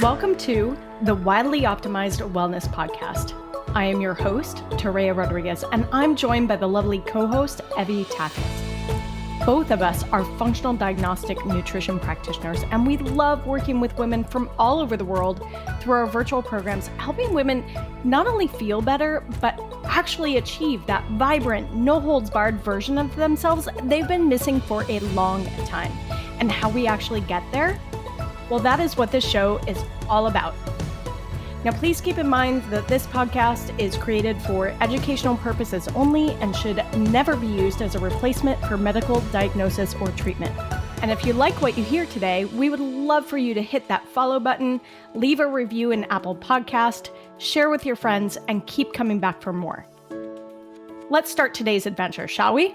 Welcome to the Wildly Optimized Wellness Podcast. I am your host, Torea Rodriguez, and I'm joined by the lovely co-host, Evie Tackett. Both of us are functional diagnostic nutrition practitioners, and we love working with women from all over the world through our virtual programs, helping women not only feel better, but actually achieve that vibrant, no-holds-barred version of themselves they've been missing for a long time. And how we actually get there? Well, that is what this show is all about. Now, please keep in mind that this podcast is created for educational purposes only and should never be used as a replacement for medical diagnosis or treatment. And if you like what you hear today, we would love for you to hit that follow button, leave a review in Apple Podcast, share with your friends, and keep coming back for more. Let's start today's adventure, shall we?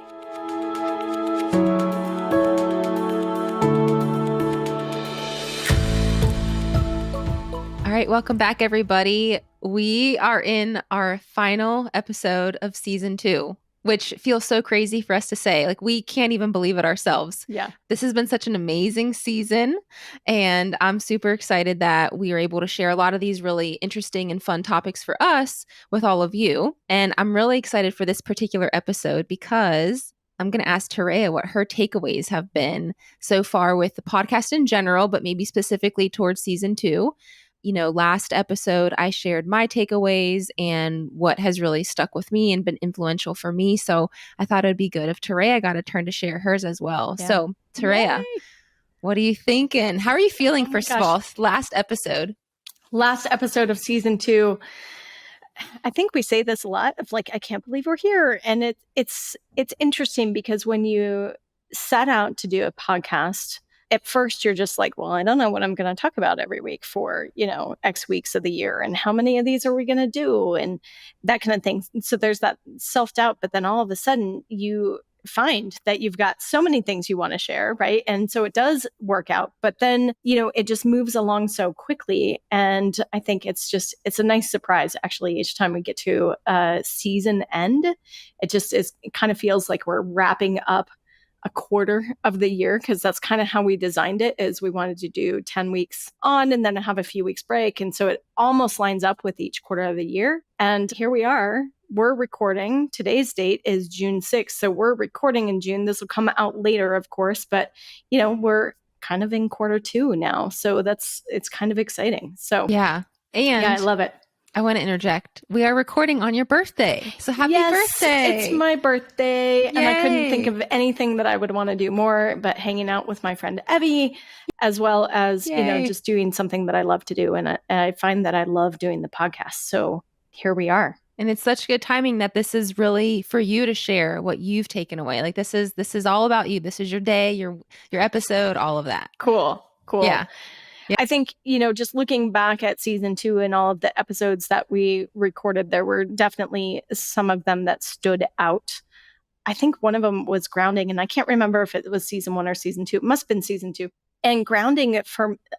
All right, welcome back, everybody. We are in our final episode of season 2, which feels so crazy for us to say. Like, we can't even believe it ourselves. Yeah. This has been such an amazing season, and I'm super excited that we are able to share a lot of these really interesting and fun topics for us with all of you. And I'm really excited for this particular episode because I'm going to ask Torea what her takeaways have been so far with the podcast in general, but maybe specifically towards season 2. You know, last episode, I shared my takeaways and what has really stuck with me and been influential for me. So I thought it'd be good if Torea got a turn to share hers as well. Yeah. So Torea, what are you thinking? How are you feeling, first of all? Last episode of season 2. I think we say this a lot of like, I can't believe we're here. And it's interesting because when you set out to do a podcast, at first, you're just like, well, I don't know what I'm going to talk about every week for, X weeks of the year. And how many of these are we going to do? And that kind of thing. So there's that self-doubt. But then all of a sudden, you find that you've got so many things you want to share, right? And so it does work out. But then, it just moves along so quickly. And I think it's a nice surprise, actually, each time we get to season end. It kind of feels like we're wrapping up a quarter of the year, because that's kind of how we designed it, is we wanted to do 10 weeks on and then have a few weeks break. And so it almost lines up with each quarter of the year. And here we are. We're recording. Today's date is June 6th. So we're recording in June. This will come out later, of course, but we're kind of in quarter 2 now. So it's kind of exciting. So yeah. And I love it. I want to interject. We are recording on your birthday. So happy birthday. It's my birthday. Yay. And I couldn't think of anything that I would want to do more but hanging out with my friend Evie, as well as, just doing something that I love to do. And I find that I love doing the podcast. So here we are. And it's such good timing that this is really for you to share what you've taken away. Like this is all about you. This is your day, your episode, all of that. Cool. Yeah. I think, just looking back at season 2 and all of the episodes that we recorded, there were definitely some of them that stood out. I think one of them was grounding, and I can't remember if it was season 1 or season 2. It must have been season 2. And grounding,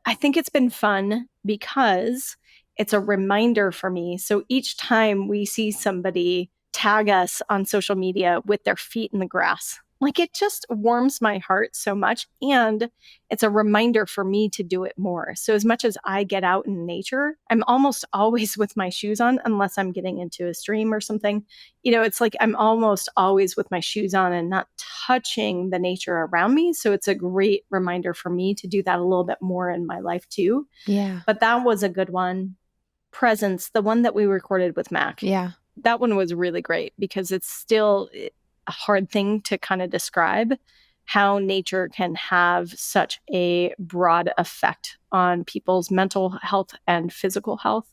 I think it's been fun because it's a reminder for me. So each time we see somebody tag us on social media with their feet in the grass, like it just warms my heart so much. And it's a reminder for me to do it more. So as much as I get out in nature, I'm almost always with my shoes on, unless I'm getting into a stream or something. It's like I'm almost always with my shoes on and not touching the nature around me. So it's a great reminder for me to do that a little bit more in my life too. Yeah. But that was a good one. Presence, the one that we recorded with Mac. Yeah. That one was really great because it's still a hard thing to kind of describe how nature can have such a broad effect on people's mental health and physical health,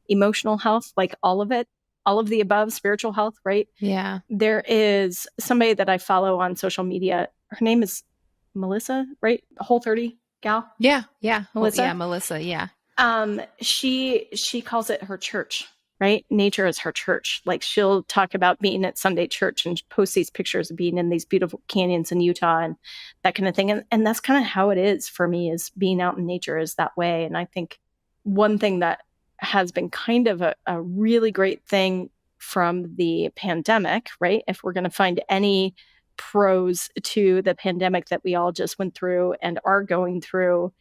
emotional health, like all of it, all of the above, spiritual health, right? Yeah. There is somebody that I follow on social media. Her name is Melissa, right? Whole30 gal. Yeah. Melissa. Yeah, Melissa. Yeah. She calls it her church. Right? Nature is her church. Like she'll talk about being at Sunday church and post these pictures of being in these beautiful canyons in Utah and that kind of thing. And that's kind of how it is for me, is being out in nature is that way. And I think one thing that has been kind of a really great thing from the pandemic, right? If we're going to find any pros to the pandemic that we all just went through and are going through,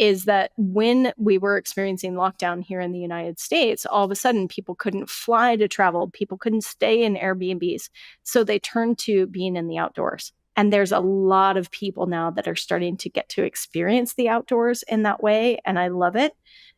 is that when we were experiencing lockdown here in the United States, all of a sudden people couldn't fly to travel, people couldn't stay in Airbnbs. So they turned to being in the outdoors. And there's a lot of people now that are starting to get to experience the outdoors in that way. And I love it.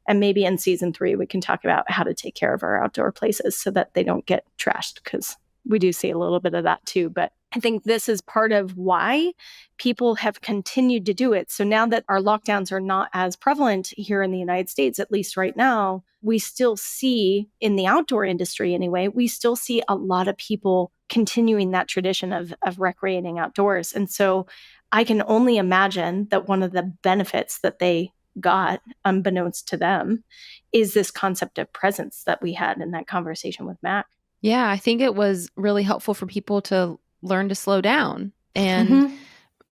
And maybe in season 3, we can talk about how to take care of our outdoor places so that they don't get trashed, because we do see a little bit of that too. But I think this is part of why people have continued to do it. So now that our lockdowns are not as prevalent here in the United States, at least right now, we still see in the outdoor industry anyway, we still see a lot of people continuing that tradition of recreating outdoors. And so I can only imagine that one of the benefits that they got, unbeknownst to them, is this concept of presence that we had in that conversation with Mac. Yeah, I think it was really helpful for people to learn to slow down. And Mm-hmm.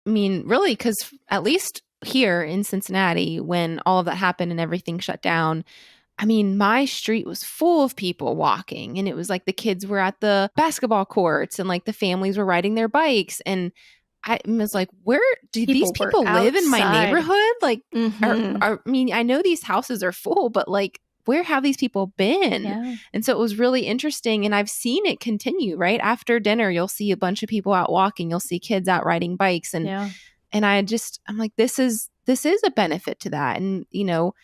I mean, really, because at least here in Cincinnati, when all of that happened and everything shut down, I mean, my street was full of people walking, and it was like the kids were at the basketball courts and like the families were riding their bikes. And I was like, where do these People were people live in my outside. neighborhood? Like, Mm-hmm. I mean, I know these houses are full, but like, where have these people been? Yeah. And so it was really interesting. And I've seen it continue, right? After dinner, you'll see a bunch of people out walking, you'll see kids out riding bikes. Yeah. And I'm like, this is a benefit to that. And, you know,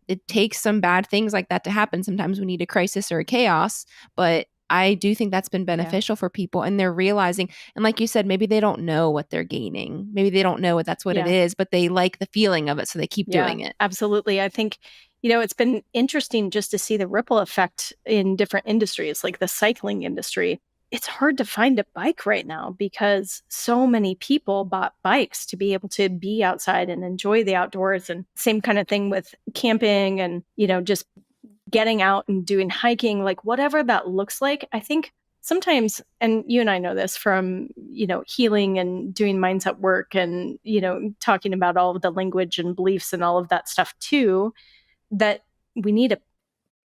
it takes some bad things like that to happen. Sometimes we need a crisis or a chaos, but I do think that's been beneficial for people, and they're realizing, and like you said, maybe they don't know what they're gaining. Maybe they don't know that's what it is, but they like the feeling of it. So they keep doing it. Absolutely. I think, it's been interesting just to see the ripple effect in different industries, like the cycling industry. It's hard to find a bike right now because so many people bought bikes to be able to be outside and enjoy the outdoors. And same kind of thing with camping and, just getting out and doing hiking, like whatever that looks like. I think sometimes, and you and I know this from, healing and doing mindset work and, talking about all of the language and beliefs and all of that stuff too, that we need a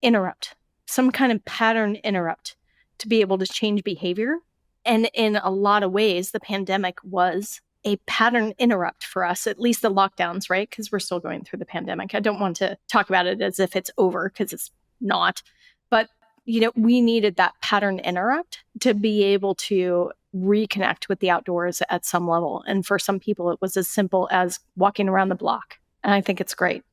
interrupt, some kind of pattern interrupt to be able to change behavior. And in a lot of ways, the pandemic was a pattern interrupt for us, at least the lockdowns, right? Because we're still going through the pandemic. I don't want to talk about it as if it's over, because it's not. But, we needed that pattern interrupt to be able to reconnect with the outdoors at some level. And for some people, it was as simple as walking around the block. And I think it's great.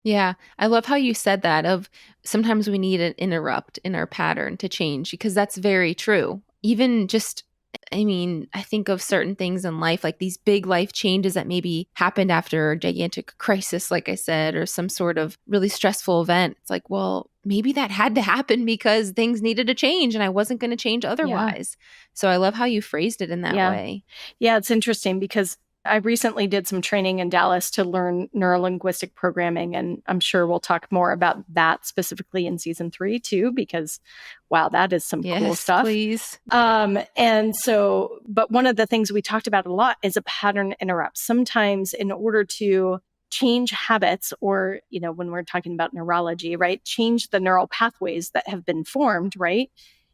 Yeah, I love how you said that, of sometimes we need an interrupt in our pattern to change, because that's very true. Even just, I mean, I think of certain things in life, like these big life changes that maybe happened after a gigantic crisis, like I said, or some sort of really stressful event. It's like, well, maybe that had to happen because things needed to change and I wasn't going to change otherwise. So I love how you phrased it in that way. Yeah, it's interesting because I recently did some training in Dallas to learn neurolinguistic programming, and I'm sure we'll talk more about that specifically in season 3 too, because wow, that is some cool stuff. Please. And so, but one of the things we talked about a lot is a pattern interrupt. Sometimes in order to change habits, or, when we're talking about neurology, right, change the neural pathways that have been formed, right?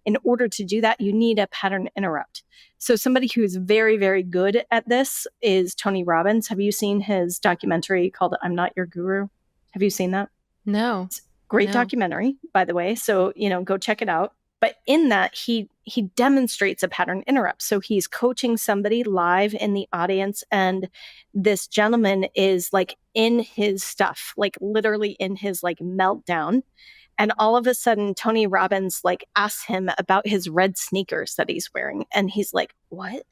In order to do that, you need a pattern interrupt. So somebody who's very, very good at this is Tony Robbins. Have you seen his documentary called I'm Not Your Guru? Have you seen that? No. It's a great documentary, by the way. So, go check it out. But in that, he demonstrates a pattern interrupt. So he's coaching somebody live in the audience, and this gentleman is like in his stuff, like literally in his like meltdown. And all of a sudden, Tony Robbins like asks him about his red sneakers that he's wearing. And he's like, what?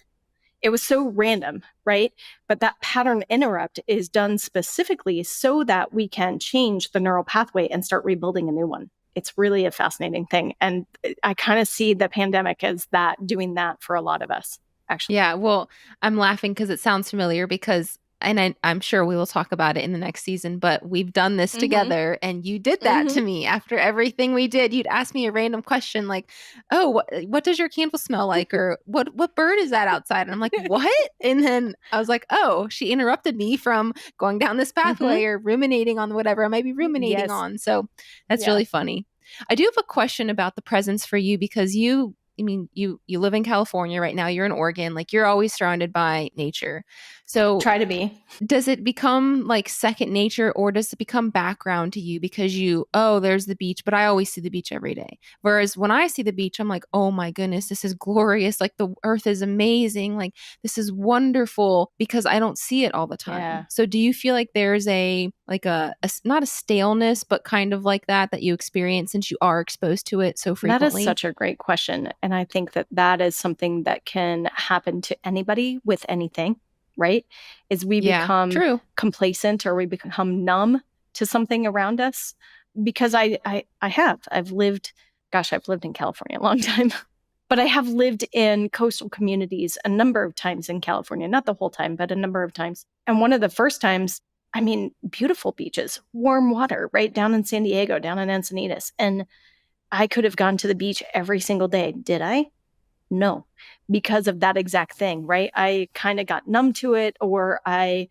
It was so random, right? But that pattern interrupt is done specifically so that we can change the neural pathway and start rebuilding a new one. It's really a fascinating thing. And I kind of see the pandemic as doing that for a lot of us, actually. Yeah, well, I'm laughing because it sounds familiar, because and I'm sure we will talk about it in the next season, but we've done this together, and you did that to me after everything we did. You'd ask me a random question like, oh, what does your candle smell like? Or what bird is that outside? And I'm like, what? And then I was like, oh, she interrupted me from going down this pathway or ruminating on whatever I might be ruminating on. So that's really funny. I do have a question about the presence for you, because you I mean, you live in California right now, you're in Oregon, like you're always surrounded by nature. So Try to be. does it become like second nature, or does it become background to you because oh, there's the beach, but I always see the beach every day. Whereas when I see the beach, I'm like, oh my goodness, this is glorious. Like the earth is amazing. Like this is wonderful because I don't see it all the time. Yeah. So do you feel like there's not a staleness, but kind of like that you experience since you are exposed to it so That is frequently? such a great question. And I think that that is something that can happen to anybody with anything, right? Is we Yeah, become true. complacent or we become numb to something around us. Because I've lived, gosh, I've lived in California a long time, but I have lived in coastal communities a number of times in California, not the whole time, but a number of times. And one of the first times, I mean, beautiful beaches, warm water, right down in San Diego, down in Encinitas. And I could have gone to the beach every single day. Did I? No, because of that exact thing, right? I kind of got numb to it, or I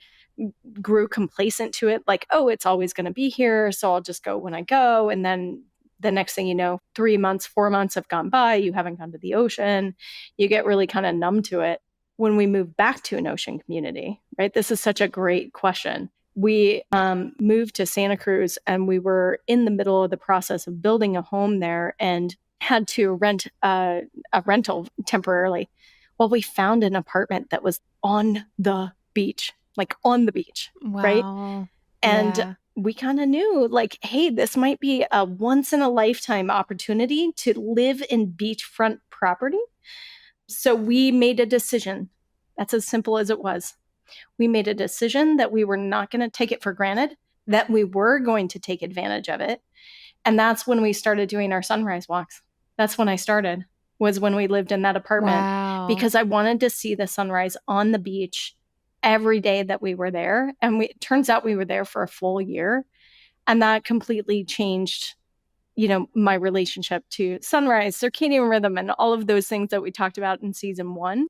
grew complacent to it, like, oh, it's always going to be here. So I'll just go when I go. And then the next thing you know, 3 months, 4 months have gone by. You haven't gone to the ocean. You get really kind of numb to it. When we move back to an ocean community, right? This is such a great question. We moved to Santa Cruz and we were in the middle of the process of building a home there and had to rent a rental temporarily. Well, we found an apartment that was on the beach, like on the beach, right? Wow. And Yeah. we kind of knew, like, hey, this might be a once in a lifetime opportunity to live in beachfront property. So we made a decision. That's as simple as it was. We made a decision that we were not going to take it for granted, that we were going to take advantage of it. And that's when we started doing our sunrise walks. That's when I started, was when we lived in that apartment, Wow. because I wanted to see the sunrise on the beach every day that we were there. And it turns out we were there for a full year. And that completely changed, my relationship to sunrise, circadian rhythm, and all of those things that we talked about in season one.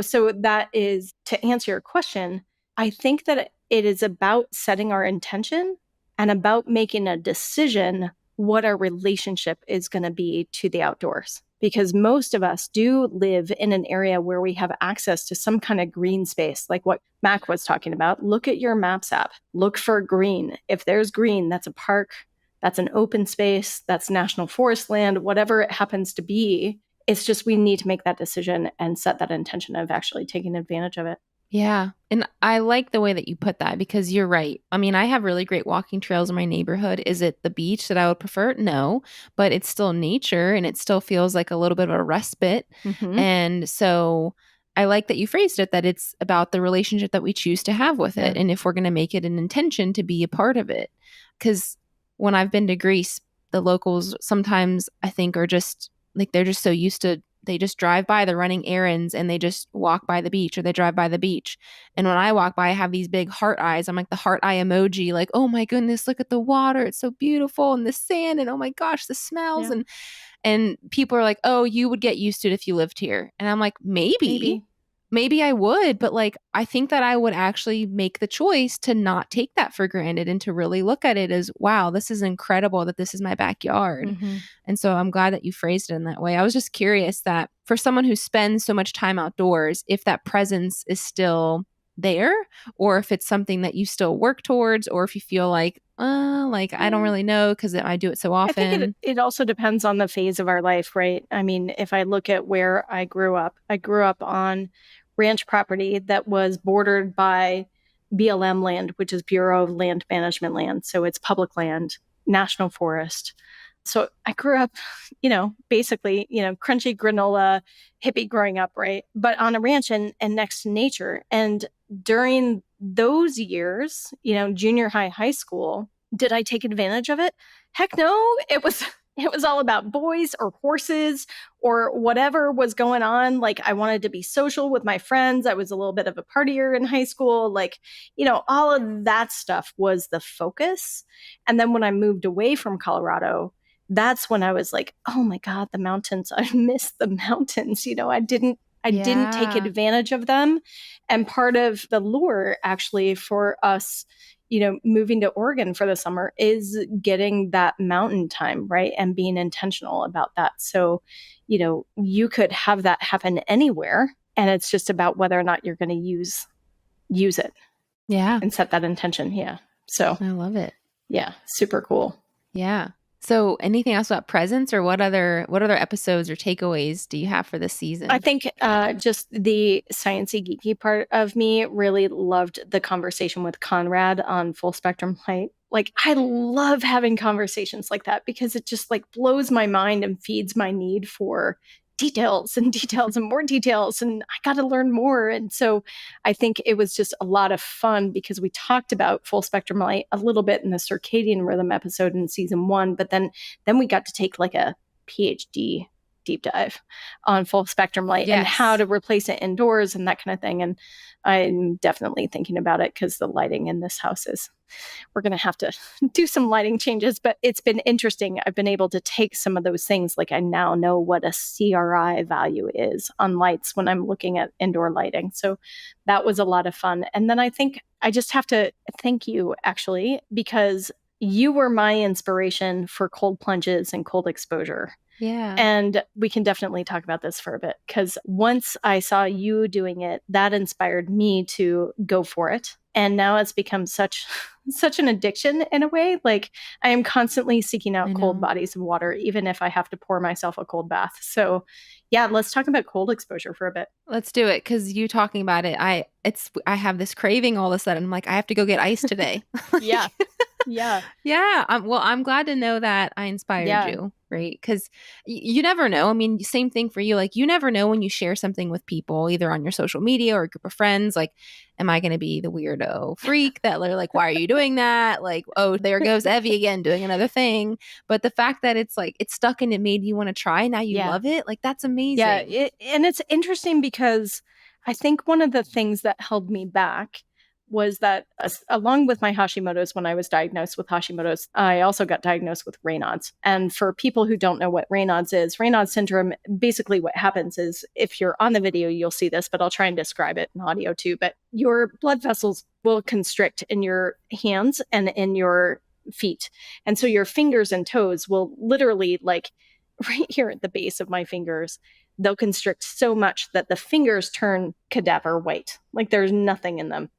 So that is, to answer your question, I think that it is about setting our intention and about making a decision what our relationship is going to be to the outdoors. Because most of us do live in an area where we have access to some kind of green space, like what Mac was talking about. Look at your Maps app. Look for green. If there's green, that's a park, that's an open space, that's national forest land, whatever it happens to be. It's just we need to make that decision and set that intention of actually taking advantage of it. Yeah. And I like the way that you put that because you're right. I mean, I have really great walking trails in my neighborhood. Is it the beach that I would prefer? No, but it's still nature and it still feels like a little bit of a respite. Mm-hmm. And so I like that you phrased it that it's about the relationship that we choose to have with Yeah. it. And if we're going to make it an intention to be a part of it. Because when I've been to Greece, the locals sometimes I think are just like they're just so used to they just drive by, they're running errands and they just walk by the beach or they drive by the beach. And when I walk by, I have these big heart eyes. I'm like the heart eye emoji, like, oh my goodness, look at the water. It's so beautiful. And the sand. And oh my gosh, the smells. Yeah. And people are like, oh, you would get used to it if you lived here. And I'm like, maybe I would, but like I think that I would actually make the choice to not take that for granted and to really look at it as, wow, this is incredible that this is my backyard. Mm-hmm. And so I'm glad that you phrased it in that way. I was just curious that for someone who spends so much time outdoors, if that presence is still there or if it's something that you still work towards or if you feel like I don't really know because I do it so I think often. it also depends on the phase of our life, right? I mean, if I look at where I grew up on ranch property that was bordered by BLM land, which is Bureau of Land Management land. So it's public land, national forest. So I grew up, basically, crunchy granola hippie growing up, right? But on a ranch and next to nature. And during those years, junior high, high school, did I take advantage of it? Heck no. It was all about boys or horses or whatever was going on. Like I wanted to be social with my friends. I was a little bit of a partier in high school. Like, all of that stuff was the focus. And then when I moved away from Colorado, that's when I was like, oh my God, the mountains. I miss the mountains. I didn't take Yeah. advantage of them. And part of the lure actually for us, moving to Oregon for the summer is getting that mountain time, right? And being intentional about that. So, you could have that happen anywhere, and it's just about whether or not you're going to use it. Yeah. And set that intention. Yeah. So I love it. yeah, super cool. Yeah. So anything else about presents, or what other episodes or takeaways do you have for this season? I think just the sciencey geeky part of me really loved the conversation with Conrad on Full Spectrum Light. Like, I love having conversations like that because it just like blows my mind and feeds my need for details and more details, and I got to learn more. And so I think it was just a lot of fun because we talked about Full Spectrum Light a little bit in the circadian rhythm episode in season 1, but then we got to take like a PhD deep dive on Full Spectrum Light and how to replace it indoors and that kind of thing. And I'm definitely thinking about it because the lighting in this house we're going to have to do some lighting changes, but it's been interesting. I've been able to take some of those things. Like, I now know what a CRI value is on lights when I'm looking at indoor lighting. So that was a lot of fun. And then I think I just have to thank you, actually, because you were my inspiration for cold plunges and cold exposure. Yeah. And we can definitely talk about this for a bit, because once I saw you doing it, that inspired me to go for it. And now it's become such an addiction in a way. Like, I am constantly seeking out cold bodies of water, even if I have to pour myself a cold bath. So yeah, let's talk about cold exposure for a bit. Let's do it. Cause you talking about it, I have this craving all of a sudden. I'm like, I have to go get ice today. Yeah. Yeah. Yeah. Well, I'm glad to know that I inspired you, right? Because you never know. I mean, same thing for you. Like, you never know when you share something with people, either on your social media or a group of friends. Like, am I going to be the weirdo freak that they're like, why are you doing that? Like, oh, there goes Evie again doing another thing. But the fact that it's like, it's stuck and it made you want to try. Now you love it. Like, that's amazing. Yeah. And it's interesting because I think one of the things that held me back was that along with my Hashimoto's, when I was diagnosed with Hashimoto's, I also got diagnosed with Raynaud's. And for people who don't know what Raynaud's is, Raynaud's syndrome, basically what happens is, if you're on the video, you'll see this, but I'll try and describe it in audio too. But your blood vessels will constrict in your hands and in your feet. And so your fingers and toes will literally, like right here at the base of my fingers, they'll constrict so much that the fingers turn cadaver white. Like, there's nothing in them.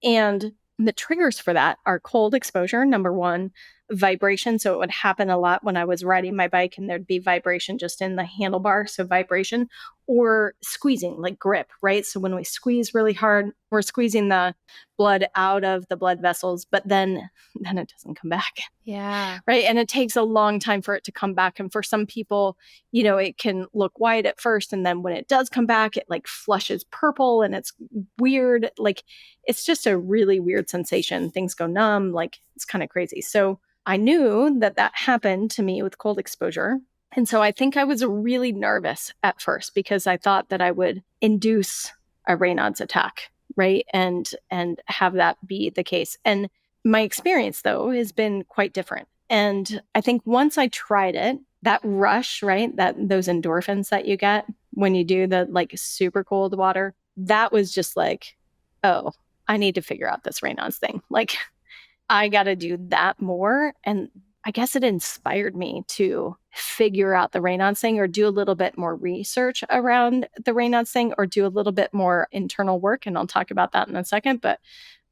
And the triggers for that are cold exposure, number one, vibration. So it would happen a lot when I was riding my bike and there'd be vibration just in the handlebar. So vibration, or squeezing, like grip, right? So when we squeeze really hard, we're squeezing the blood out of the blood vessels, but then it doesn't come back. Yeah. Right. And it takes a long time for it to come back. And for some people, it can look white at first. And then when it does come back, it like flushes purple and it's weird. Like, it's just a really weird sensation. Things go numb. Like, it's kind of crazy. So I knew that happened to me with cold exposure. And so I think I was really nervous at first because I thought that I would induce a Raynaud's attack, right? And have that be the case. And my experience, though, has been quite different. And I think once I tried it, that rush, right? Those endorphins that you get when you do the like super cold water, that was just like, oh, I need to figure out this Raynaud's thing. Like, I got to do that more. And I guess it inspired me to figure out the Raynaud's thing, or do a little bit more research around the Raynaud's thing, or do a little bit more internal work. And I'll talk about that in a second. But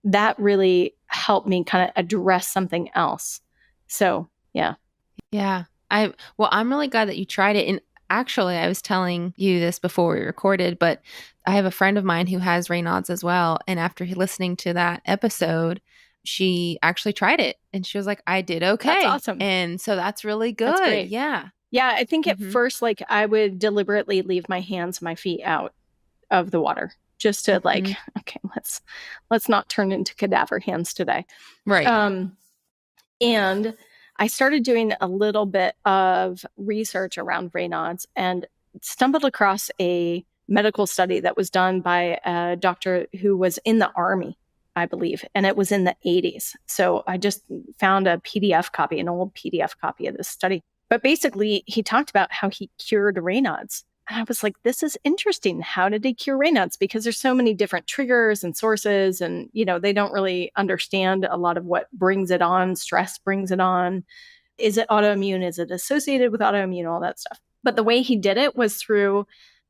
that really helped me kind of address something else. So, yeah. Yeah. I'm really glad that you tried it. And actually, I was telling you this before we recorded, but I have a friend of mine who has Raynaud's as well. And after listening to that episode, she actually tried it and she was like, I did okay. That's awesome. And so that's really good. That's great. Yeah. Yeah. I think at first, like, I would deliberately leave my hands, my feet out of the water just to like, okay, let's not turn into cadaver hands today. Right. And I started doing a little bit of research around Raynaud's and stumbled across a medical study that was done by a doctor who was in the Army, I believe, and it was in the 80s. So I just found an old PDF copy of this study. But basically, he talked about how he cured Raynaud's And I was like, this is interesting. How did they cure Raynaud's? Because there's so many different triggers and sources, and they don't really understand a lot of what brings it on. Stress brings it on. Is it autoimmune? Is it associated with autoimmune? All that stuff. But the way he did it was through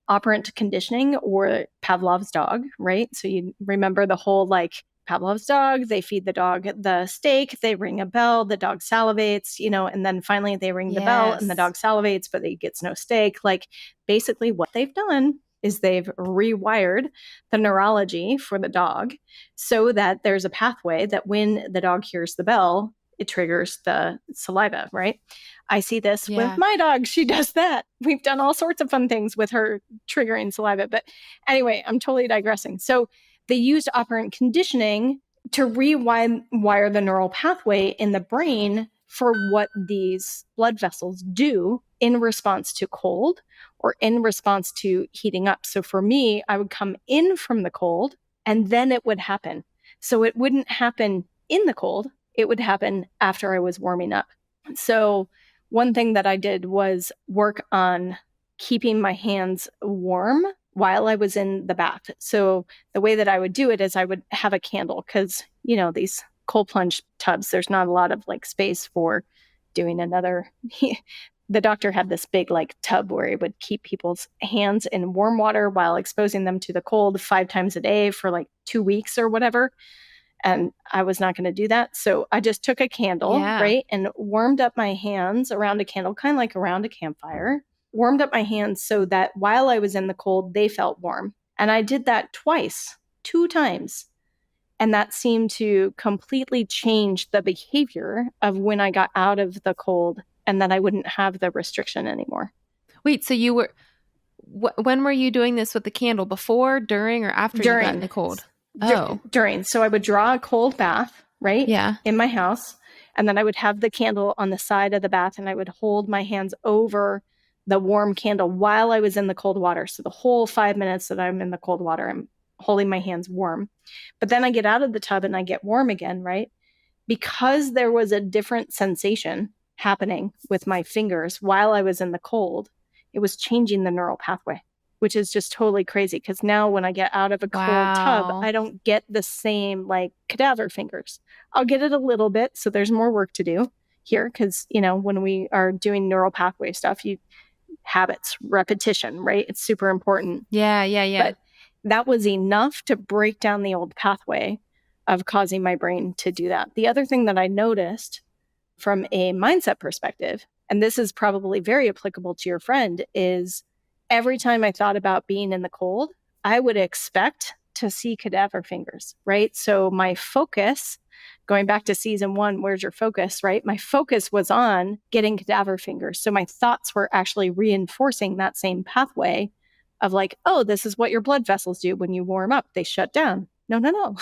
operant conditioning, or Pavlov's dog, right? So you remember the whole like Pavlov's dog, they feed the dog the steak, they ring a bell, the dog salivates, and then finally they ring the bell and the Yes. dog salivates, but he gets no steak. Like basically what they've done is they've rewired the neurology for the dog so that there's a pathway that when the dog hears the bell, it triggers the saliva, right? I see this with Yeah. my dog. She does that. We've done all sorts of fun things with her triggering saliva. But anyway, I'm totally digressing. So they used operant conditioning to rewire the neural pathway in the brain for what these blood vessels do in response to cold or in response to heating up. So for me, I would come in from the cold and then it would happen. So it wouldn't happen in the cold, it would happen after I was warming up. So one thing that I did was work on keeping my hands warm while I was in the bath. So the way that I would do it is I would have a candle because, these cold plunge tubs, there's not a lot of like space for doing another. The doctor had this big like tub where he would keep people's hands in warm water while exposing them to the cold 5 times a day for like 2 weeks or whatever. And I was not going to do that. So I just took a candle, Yeah. right, and warmed up my hands around a candle, kind of like around a campfire, warmed up my hands so that while I was in the cold, they felt warm. And I did that twice, 2 times. And that seemed to completely change the behavior of when I got out of the cold and that I wouldn't have the restriction anymore. Wait, so you were when were you doing this with the candle? Before, during, or after you got in During. the cold? Oh. During. So I would draw a cold bath, right, Yeah. in my house. And then I would have the candle on the side of the bath and I would hold my hands over the warm candle while I was in the cold water. So the whole 5 minutes that I'm in the cold water, I'm holding my hands warm. But then I get out of the tub and I get warm again, right? Because there was a different sensation happening with my fingers while I was in the cold, it was changing the neural pathway, which is just totally crazy. Because now when I get out of a cold tub, Wow. I don't get the same like cadaver fingers. I'll get it a little bit. So there's more work to do here. Because, when we are doing neural pathway stuff, habits, repetition, right? It's super important. Yeah, yeah, yeah. But that was enough to break down the old pathway of causing my brain to do that. The other thing that I noticed from a mindset perspective, and this is probably very applicable to your friend, is every time I thought about being in the cold, I would expect to see cadaver fingers, right? So my focus, going back to season 1, where's your focus, right? My focus was on getting cadaver fingers. So my thoughts were actually reinforcing that same pathway of like, oh, this is what your blood vessels do when you warm up. They shut down. No.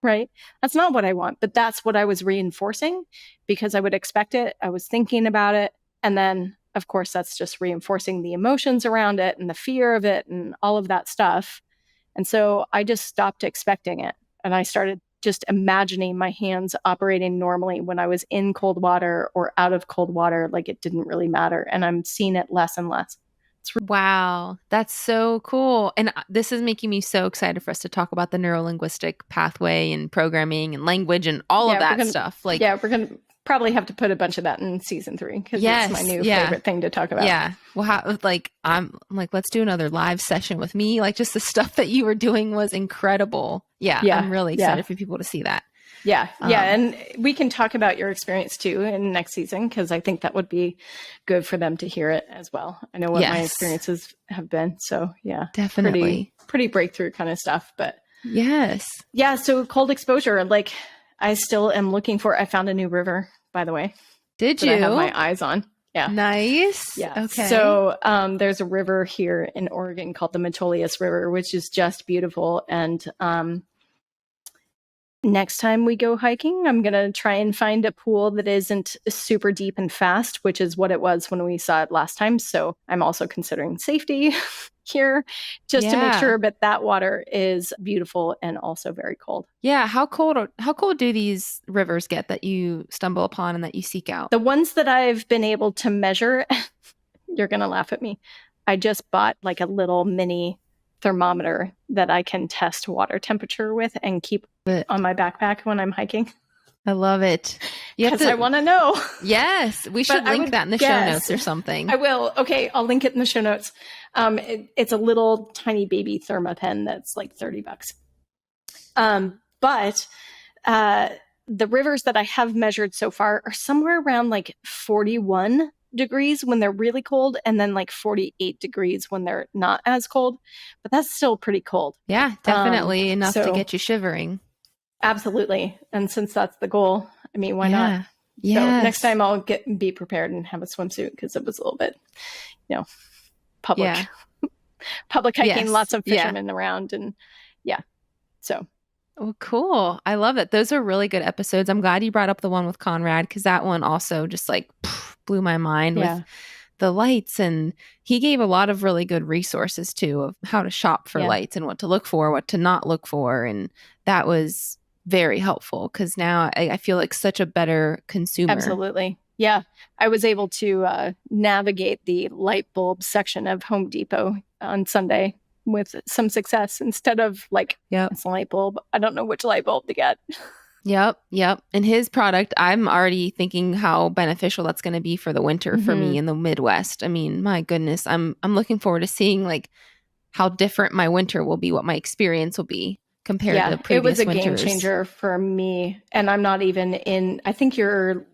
Right? That's not what I want, but that's what I was reinforcing because I would expect it. I was thinking about it. And then, of course, that's just reinforcing the emotions around it and the fear of it and all of that stuff. And so I just stopped expecting it. And I started just imagining my hands operating normally when I was in cold water or out of cold water, like it didn't really matter. And I'm seeing it less and less. Wow, that's so cool. And this is making me so excited for us to talk about the neurolinguistic pathway and programming and language and all of that stuff. Like, yeah, we're going to probably have to put a bunch of that in season 3 because yes, it's my new yeah, favorite thing to talk about. Yeah. Well, I'm like, let's do another live session with me. Like, just the stuff that you were doing was incredible. Yeah. I'm really excited for people to see that. Yeah. And we can talk about your experience too in next season because I think that would be good for them to hear it as well. I know what my experiences have been. So yeah, definitely pretty breakthrough kind of stuff. But yes. Yeah. So cold exposure, like I still am looking for, I found a new river, by the way. Did you? I have my eyes on. Yeah. Nice. Yeah. Okay. So there's a river here in Oregon called the Metolius River, which is just beautiful. And next time we go hiking, I'm going to try and find a pool that isn't super deep and fast, which is what it was when we saw it last time. So I'm also considering safety here just to make sure, but that water is beautiful and also very cold. Yeah. How cold do these rivers get that you stumble upon and that you seek out? The ones that I've been able to measure, you're going to laugh at me. I just bought like a little mini thermometer that I can test water temperature with and keep on my backpack when I'm hiking. I love it. Because I want to know. Yes, we should link that in the show notes or something. I will. Okay, I'll link it in the show notes. It's a little tiny baby Thermapen that's like $30. But the rivers that I have measured so far are somewhere around like 41 degrees when they're really cold, and then like 48 degrees when they're not as cold. But that's still pretty cold. Yeah, definitely enough to get you shivering. Absolutely. And since that's the goal, I mean, why not? Yeah. So next time I'll be prepared and have a swimsuit, because it was a little bit, public hiking, lots of fishermen around, and so. Well, cool. I love it. Those are really good episodes. I'm glad you brought up the one with Conrad, because that one also just like blew my mind with the lights, and he gave a lot of really good resources too of how to shop for lights and what to look for, what to not look for, and that was very helpful because now I feel like such a better consumer. Absolutely. Yeah. I was able to navigate the light bulb section of Home Depot on Sunday with some success instead of like, it's a light bulb. I don't know which light bulb to get. Yep. And his product, I'm already thinking how beneficial that's going to be for the winter for me in the Midwest. I mean, my goodness, I'm looking forward to seeing like how different my winter will be, what my experience will be compared to the previous winters. It was a game changer for me. And I'm not even in, I think you're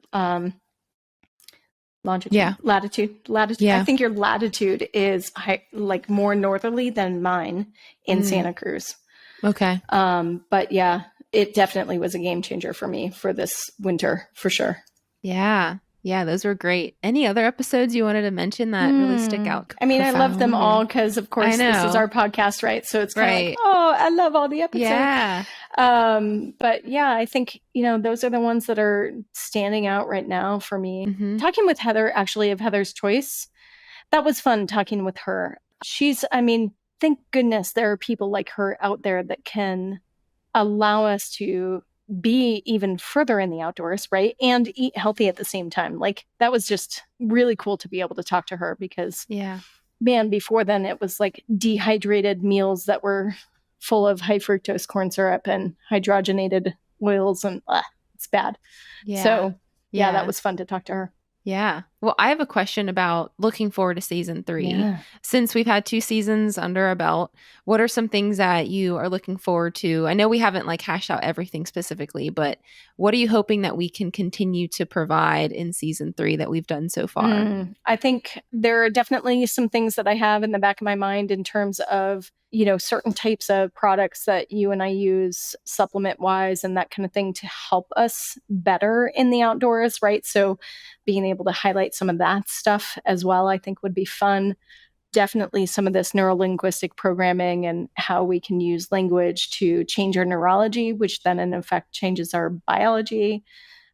longitude, latitude. Yeah. I think your latitude is like more northerly than mine in Santa Cruz. Okay. But yeah, it definitely was a game changer for me for this winter, for sure. Yeah. Yeah, those were great. Any other episodes you wanted to mention that really stick out? I mean, I love them all because, of course, this is our podcast, right? So it's kind of like, oh, I love all the episodes. Yeah. But yeah, I think, those are the ones that are standing out right now for me. Talking with Heather, actually, of Heather's Choice, that was fun talking with her. Thank goodness there are people like her out there that can allow us to be even further in the outdoors, right? And eat healthy at the same time. Like that was just really cool to be able to talk to her because man, before then it was like dehydrated meals that were full of high fructose corn syrup and hydrogenated oils and it's bad. So that was fun to talk to her. Yeah. Well, I have a question about looking forward to season 3. Yeah. Since we've had 2 seasons under our belt, what are some things that you are looking forward to? I know we haven't like hashed out everything specifically, but what are you hoping that we can continue to provide in season 3 that we've done so far? I think there are definitely some things that I have in the back of my mind in terms of, certain types of products that you and I use supplement wise and that kind of thing to help us better in the outdoors, right? So being able to highlight some of that stuff as well, I think would be fun. Definitely some of this neurolinguistic programming and how we can use language to change our neurology, which then in effect changes our biology.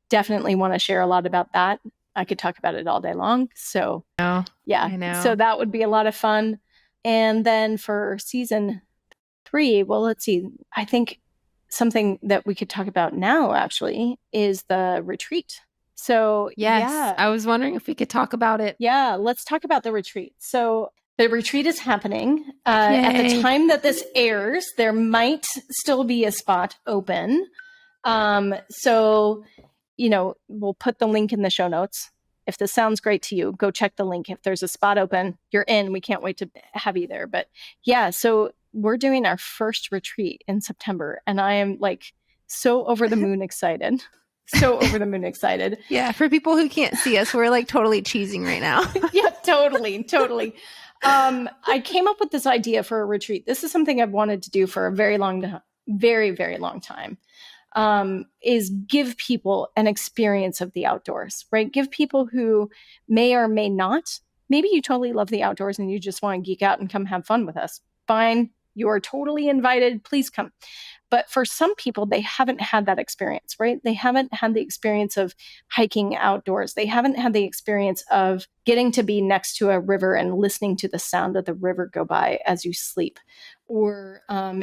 Definitely want to share a lot about that. I could talk about it all day long. So I know. So that would be a lot of fun. And then for season 3, well, let's see. I think something that we could talk about now actually is the retreat. So yes, I was wondering if we could talk about it. Yeah, let's talk about the retreat. So the retreat is happening. At the time that this airs, there might still be a spot open. So, we'll put the link in the show notes. If this sounds great to you, go check the link. If there's a spot open, you're in. We can't wait to have you there. But yeah, so we're doing our first retreat in September. And I am like so over the moon excited. Yeah, for people who can't see us, we're like totally cheesing right now. Yeah, totally. I came up with this idea for a retreat. This is something I've wanted to do for a very long time, very, very long time. Is give people an experience of the outdoors, right? Give people who may or may not, maybe you totally love the outdoors and you just want to geek out and come have fun with us. Fine. You are totally invited. Please come. But for some people, they haven't had that experience, right? They haven't had the experience of hiking outdoors. They haven't had the experience of getting to be next to a river and listening to the sound of the river go by as you sleep, or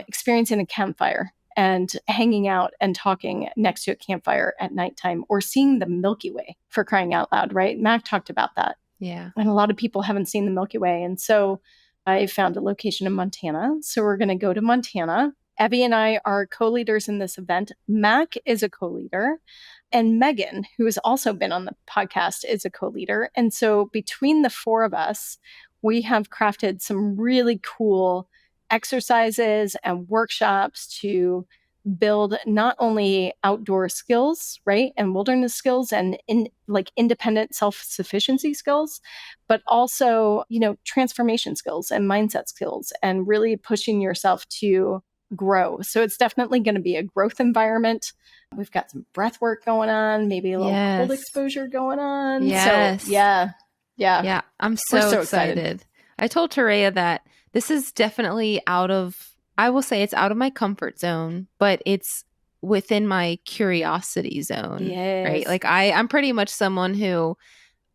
experiencing a campfire and hanging out and talking next to a campfire at nighttime, or seeing the Milky Way, for crying out loud, right? Mac talked about that. Yeah. And a lot of people haven't seen the Milky Way. And so I found a location in Montana. So we're going to go to Montana. Evie and I are co-leaders in this event. Mac is a co-leader. And Megan, who has also been on the podcast, is a co-leader. And so between the four of us, we have crafted some really cool exercises and workshops to build not only outdoor skills, right, and wilderness skills and independent self-sufficiency skills, but also, transformation skills and mindset skills and really pushing yourself to grow. So it's definitely going to be a growth environment. We've got some breath work going on, maybe a little cold exposure going on. Yes. So yeah. I'm so excited. I told Torea that this is definitely I will say it's out of my comfort zone, but it's within my curiosity zone. Yes. Right? Like I'm pretty much someone who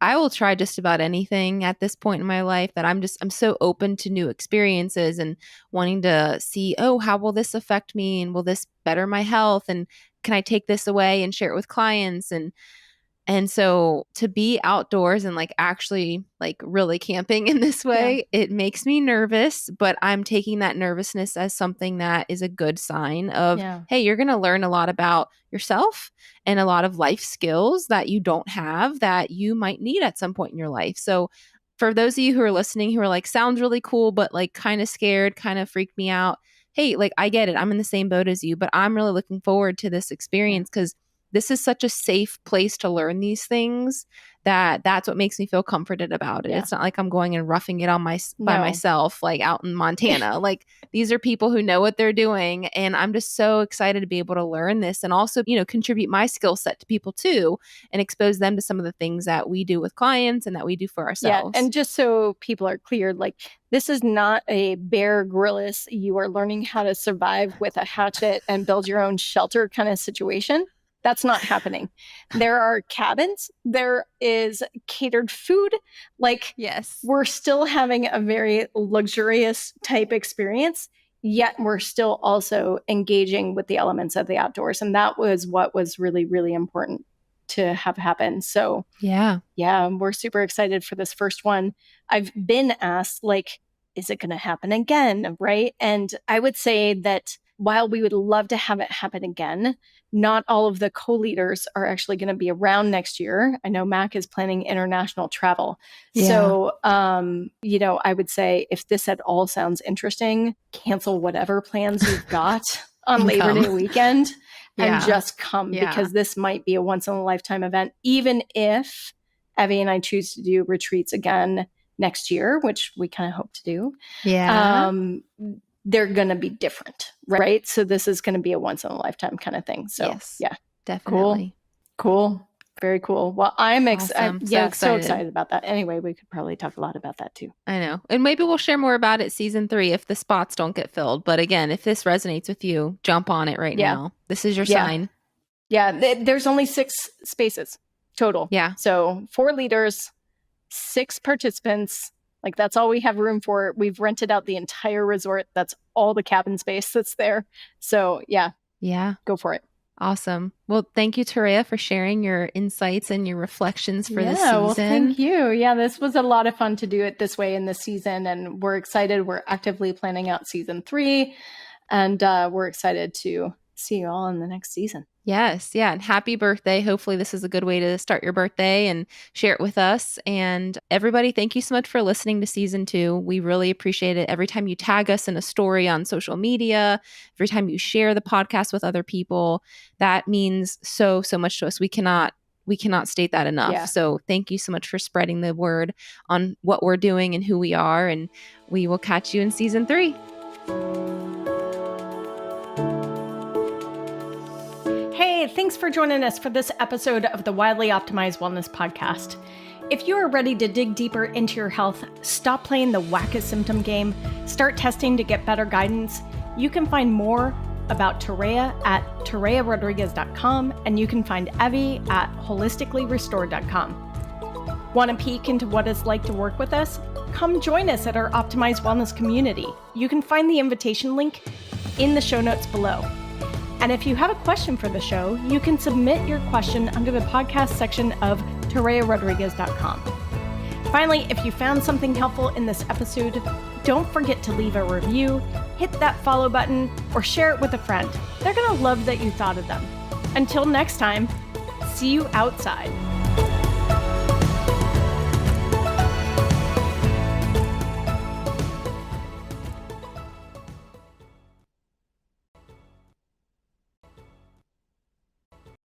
I will try just about anything at this point in my life, that I'm so open to new experiences and wanting to see, how will this affect me? And will this better my health? And can I take this away and share it with clients? And so to be outdoors and actually really camping in this way, it makes me nervous, but I'm taking that nervousness as something that is a good sign of, hey, you're going to learn a lot about yourself and a lot of life skills that you don't have that you might need at some point in your life. So for those of you who are listening, who are sounds really cool, but kind of scared, kind of freaked me out. Hey, I get it. I'm in the same boat as you, but I'm really looking forward to this experience because this is such a safe place to learn these things that's what makes me feel comforted about it. Yeah. It's not like I'm going and roughing it on by myself, out in Montana. These are people who know what they're doing. And I'm just so excited to be able to learn this and also, contribute my skill set to people too, and expose them to some of the things that we do with clients and that we do for ourselves. Yeah. And just so people are clear, this is not a Bear Grylls, you are learning how to survive with a hatchet and build your own shelter kind of situation. That's not happening. There are cabins. There is catered food. Yes, we're still having a very luxurious type experience, yet we're still also engaging with the elements of the outdoors. And that was what was really, really important to have happen. So yeah, we're super excited for this first one. I've been asked, is it going to happen again? Right. And I would say that while we would love to have it happen again, not all of the co-leaders are actually going to be around next year. I know Mac is planning international travel. Yeah. So, I would say if this at all sounds interesting, cancel whatever plans you've got on Labor Day weekend and just come because this might be a once in a lifetime event, even if Evie and I choose to do retreats again next year, which we kind of hope to do. Yeah. They're going to be different, right? So this is going to be a once in a lifetime kind of thing. So yeah, definitely. Cool. Very cool. Well, I'm awesome. so excited about that. Anyway, we could probably talk a lot about that too. I know. And maybe we'll share more about it season 3 if the spots don't get filled. But again, if this resonates with you, jump on it right now. This is your sign. Yeah. There's only 6 spaces total. Yeah. So 4 leaders, 6 participants. That's all we have room for. We've rented out the entire resort. That's all the cabin space that's there. So yeah, go for it. Awesome. Well, thank you, Torea, for sharing your insights and your reflections for this season. Well, thank you. Yeah, this was a lot of fun to do it this way in this season, and we're excited. We're actively planning out season 3, and we're excited to see you all in the next season. Yes. Yeah. And happy birthday. Hopefully this is a good way to start your birthday and share it with us. And everybody, thank you so much for listening to season 2. We really appreciate it. Every time you tag us in a story on social media, every time you share the podcast with other people, that means so much to us. We cannot state that enough. Yeah. So thank you so much for spreading the word on what we're doing and who we are. And we will catch you in season 3. Hey, thanks for joining us for this episode of the Wildly Optimized Wellness Podcast. If you are ready to dig deeper into your health, stop playing the whack-a-symptom game, start testing to get better guidance, you can find more about Torea at torearodriguez.com, and you can find Evie at holisticallyrestored.com. Want a peek into what it's like to work with us? Come join us at our Optimized Wellness community. You can find the invitation link in the show notes below. And if you have a question for the show, you can submit your question under the podcast section of torearodriguez.com. Finally, if you found something helpful in this episode, don't forget to leave a review, hit that follow button, or share it with a friend. They're going to love that you thought of them. Until next time, see you outside.